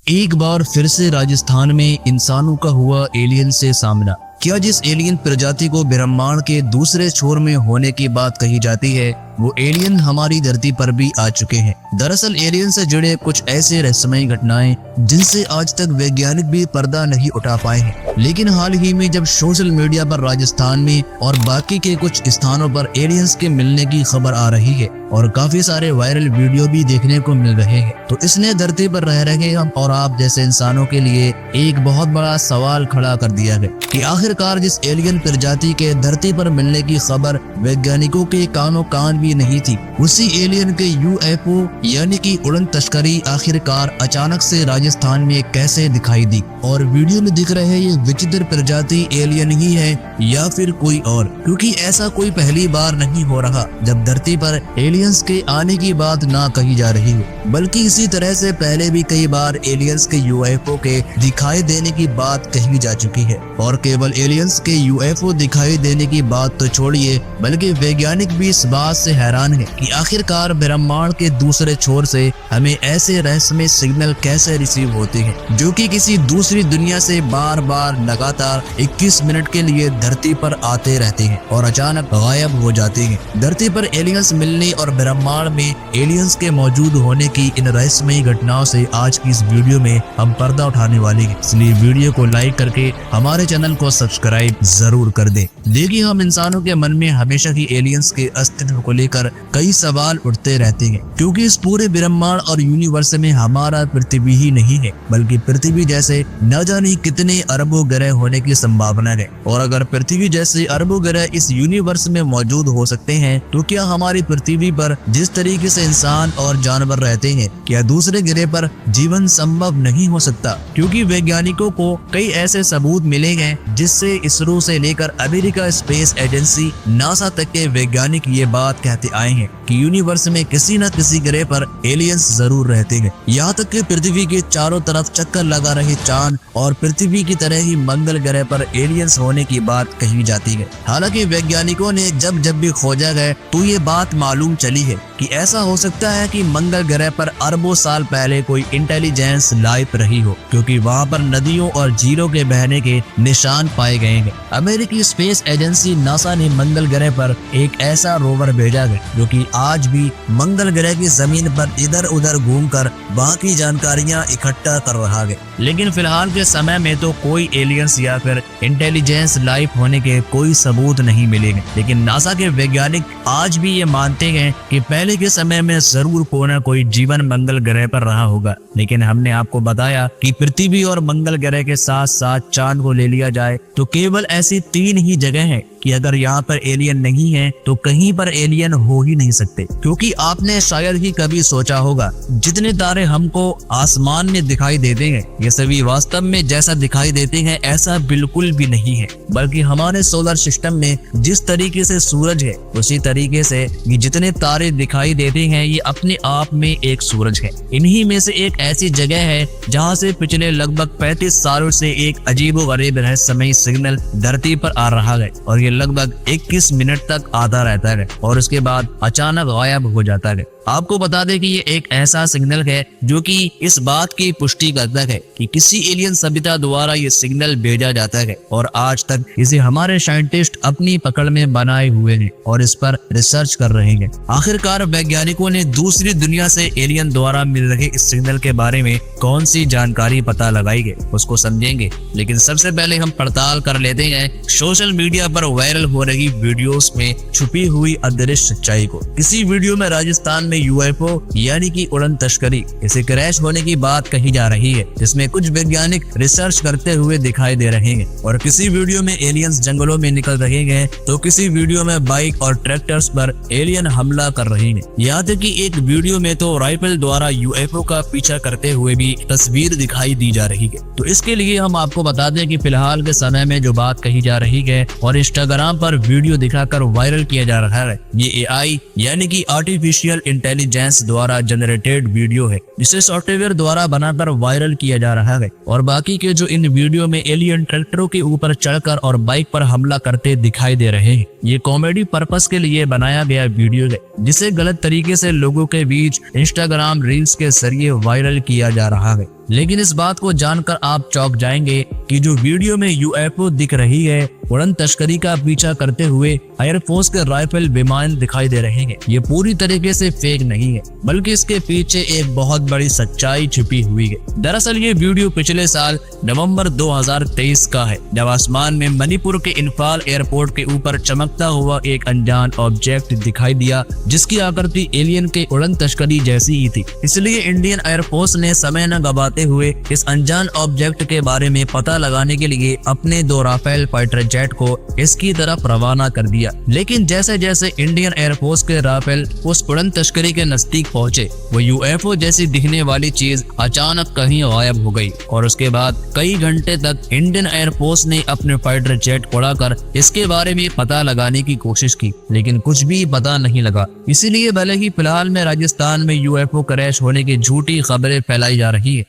एक बार फिर से राजस्थान में इंसानों का हुआ एलियन से सामना। क्या जिस एलियन प्रजाति को ब्रह्मांड के दूसरे छोर में होने की बात कही जाती है, वो एलियन हमारी धरती पर भी आ चुके हैं। दरअसल एलियन से जुड़े कुछ ऐसे रहस्यमयी घटनाएं जिनसे आज तक वैज्ञानिक भी पर्दा नहीं उठा पाए हैं। लेकिन हाल ही में जब सोशल मीडिया पर राजस्थान में और बाकी के कुछ स्थानों पर एलियंस के मिलने की खबर आ रही है और काफी सारे वायरल वीडियो भी देखने को मिल रहे हैं, तो इसने धरती पर रह रहे हम और आप जैसे इंसानों के लिए एक बहुत बड़ा सवाल खड़ा कर दिया है कि आखिरकार जिस एलियन प्रजाति के धरती पर मिलने की खबर वैज्ञानिकों के कानों कान भी नहीं थी, उसी एलियन के यूएफओ यानी कि उड़न तस्करी आखिरकार अचानक से राजस्थान में कैसे दिखाई दी। और वीडियो में दिख रहे ये विचित्र प्रजाति एलियन ही है या फिर कोई और, क्योंकि ऐसा कोई पहली बार नहीं हो रहा जब धरती पर एलियंस के आने की बात ना कही जा रही हो, बल्कि इसी तरह से पहले भी कई बार एलियंस के यूएफओ के दिखाई देने की बात कही जा चुकी है। और केवल एलियंस के यूएफओ दिखाई देने की बात तो छोड़िए, बल्कि वैज्ञानिक भी इस बात से हैरान है कि आखिरकार ब्रह्मांड के दूसरे छोर से हमें ऐसे रहस्यमय सिग्नल कैसे रिसीव होते हैं जो कि किसी दूसरी दुनिया से बार बार लगातार 21 मिनट के लिए धरती पर आते रहते हैं और अचानक गायब हो जाते हैं। धरती पर एलियंस मिलने और ब्रह्मांड में एलियंस के मौजूद होने की इन रहस्यमयी घटनाओं से आज की इस वीडियो में हम पर्दा उठाने वाले हैं, इसलिए वीडियो को लाइक करके हमारे चैनल को सब्सक्राइब जरूर कर दें। देखिए, हम इंसानों के मन में हमेशा ही एलियंस के अस्तित्व को लेकर कई सवाल उठते रहते हैं, क्योंकि इस पूरे ब्रह्मांड और यूनिवर्स में हमारा पृथ्वी ही नहीं है, बल्कि पृथ्वी जैसे न जाने कितने अरबों ग्रह होने की संभावना है। और अगर पृथ्वी जैसे अरबों ग्रह इस यूनिवर्स में मौजूद हो सकते हैं, तो क्या हमारी पृथ्वी पर जिस तरीके से इंसान और जानवर रहते हैं, क्या दूसरे ग्रह पर जीवन संभव नहीं हो सकता? क्योंकि वैज्ञानिकों को कई ऐसे सबूत मिले हैं जिससे इसरो से लेकर अमेरिका स्पेस एजेंसी नासा तक के वैज्ञानिक ये बात कहते आए हैं कि यूनिवर्स में किसी न किसी ग्रह पर एलियंस जरूर रहते हैं। यहाँ तक कि पृथ्वी के चारों तरफ चक्कर लगा रहे चांद और पृथ्वी की तरह ही मंगल ग्रह पर एलियंस होने की बात कही जाती है। हालांकि वैज्ञानिकों ने जब भी खोजा गया तो ये बात मालूम चली है कि ऐसा हो सकता है कि मंगल ग्रह पर अरबों साल पहले कोई इंटेलिजेंस लाइफ रही हो, क्योंकि वहाँ पर नदियों और झीलों के बहने के निशान पाए गए हैं। अमेरिकी स्पेस एजेंसी नासा ने मंगल ग्रह पर एक ऐसा रोवर भेजा है जो कि आज भी मंगल ग्रह की जमीन पर इधर उधर घूमकर वहाँ की जानकारियाँ इकट्ठा कर रहा है। लेकिन फिलहाल के समय में तो कोई एलियंस या फिर इंटेलिजेंस लाइफ होने के कोई सबूत नहीं मिलेंगे। लेकिन नासा के वैज्ञानिक आज भी ये मानते हैं कि पहले के समय में जरूर कोई न कोई जीवन मंगल ग्रह पर रहा होगा। लेकिन हमने आपको बताया कि पृथ्वी और मंगल ग्रह के साथ साथ चांद को ले लिया जाए तो केवल ऐसी 3 ही जगह हैं कि अगर यहाँ पर एलियन नहीं है तो कहीं पर एलियन हो ही नहीं सकते। क्योंकि आपने शायद ही कभी सोचा होगा जितने तारे हमको आसमान में दिखाई देते हैं ये सभी वास्तव में जैसा दिखाई देते हैं ऐसा बिल्कुल भी नहीं है, बल्कि हमारे सोलर सिस्टम में जिस तरीके से सूरज है उसी तरीके से ये जितने तारे दिखाई देते हैं ये अपने आप में एक सूरज है। इन्हीं में से एक ऐसी जगह है जहाँ से पिछले लगभग 35 सालों से एक अजीबोगरीब रहस्यमयी सिग्नल धरती पर आ रहा है और ये लगभग 21 मिनट तक आता रहता है और उसके बाद अचानक गायब हो जाता है। आपको बता दें कि ये एक ऐसा सिग्नल है जो कि इस बात की पुष्टि करता है कि किसी एलियन सभ्यता द्वारा ये सिग्नल भेजा जाता है और आज तक इसे हमारे साइंटिस्ट अपनी पकड़ में बनाए हुए हैं और इस पर रिसर्च कर रहे हैं। आखिरकार वैज्ञानिकों ने दूसरी दुनिया से एलियन द्वारा मिल रहे इस सिग्नल के बारे में कौन सी जानकारी पता लगाई है उसको समझेंगे, लेकिन सबसे पहले हम पड़ताल कर लेते हैं सोशल मीडिया पर वायरल हो रही वीडियोस में छुपी हुई अदृश्य सच्चाई को। किसी वीडियो में राजस्थान में यूएफओ यानी कि उड़न तस्करी इसे क्रैश होने की बात कही जा रही है, जिसमें कुछ वैज्ञानिक रिसर्च करते हुए दिखाई दे रहे हैं और किसी वीडियो में एलियंस जंगलों में निकल रहे हैं तो किसी वीडियो में बाइक और ट्रैक्टर्स पर एलियन हमला कर रहे हैं। यहाँ तक कि एक वीडियो में तो राइफल द्वारा यूएफओ का पीछा करते हुए भी तस्वीर दिखाई दी जा रही है। तो इसके लिए हम आपको बता दें कि फिलहाल के समय में जो बात कही जा रही है और इंस्टाग्राम पर वीडियो दिखाकर वायरल किया जा रहा है, ये एआई यानी कि आर्टिफिशियल इंटेलिजेंस द्वारा जनरेटेड वीडियो है जिसे सॉफ्टवेयर द्वारा बनाकर वायरल किया जा रहा है। और बाकी के जो इन वीडियो में एलियन ट्रैक्टरों के ऊपर चढ़कर और बाइक पर हमला करते दिखाई दे रहे हैं, ये कॉमेडी पर्पस के लिए बनाया गया वीडियो है जिसे गलत तरीके से लोगों के बीच इंस्टाग्राम रील्स के जरिए वायरल किया जा रहा है। लेकिन इस बात को जानकर आप चौंक जाएंगे कि जो वीडियो में यूएफओ दिख रही है, उड़न तस्करी का पीछा करते हुए एयरफोर्स के राइफल विमान दिखाई दे रहे हैं, ये पूरी तरीके से फेक नहीं है बल्कि इसके पीछे एक बहुत बड़ी सच्चाई छिपी हुई है। दरअसल ये वीडियो पिछले साल नवंबर 2023 का है, जब आसमान में मणिपुर के इम्फाल एयरपोर्ट के ऊपर चमकता हुआ एक अनजान ऑब्जेक्ट दिखाई दिया जिसकी आकृति एलियन के उड़न तस्करी जैसी ही थी। इसलिए इंडियन एयरफोर्स ने समय न गवाते हुए इस अनजान ऑब्जेक्ट के बारे में पता लगाने के लिए अपने 2 राफेल फाइटर जेट को इसकी तरफ रवाना कर दिया। लेकिन जैसे जैसे इंडियन एयरफोर्स के राफेल उस उड़न तस्करी के नजदीक पहुंचे, वो यूएफओ जैसी दिखने वाली चीज अचानक कहीं गायब हो गई और उसके बाद कई घंटे तक इंडियन एयरफोर्स ने अपने फाइटर जेट उड़ाकर इसके बारे में पता लगाने की कोशिश की, लेकिन कुछ भी पता नहीं लगा। इसीलिए भले ही फिलहाल में राजस्थान में यूएफओ क्रैश होने की झूठी खबरें फैलाई जा रही है,